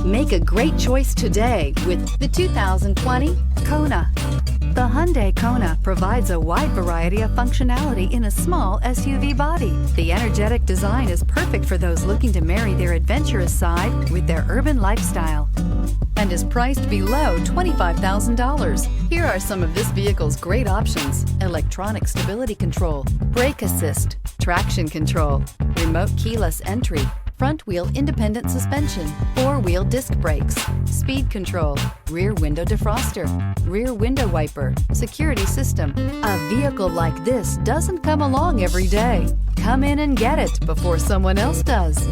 Make a great choice today with the 2020 Kona. The Hyundai Kona provides a wide variety of functionality in a small SUV body. The energetic design is perfect for those looking to marry their adventurous side with their urban lifestyle and is priced below $25,000. Here are some of this vehicle's great options: electronic stability control, brake assist, traction control, remote keyless entry, front wheel independent suspension, four-wheel disc brakes, speed control, rear window defroster, rear window wiper, security system. A vehicle like this doesn't come along every day. Come in and get it before someone else does.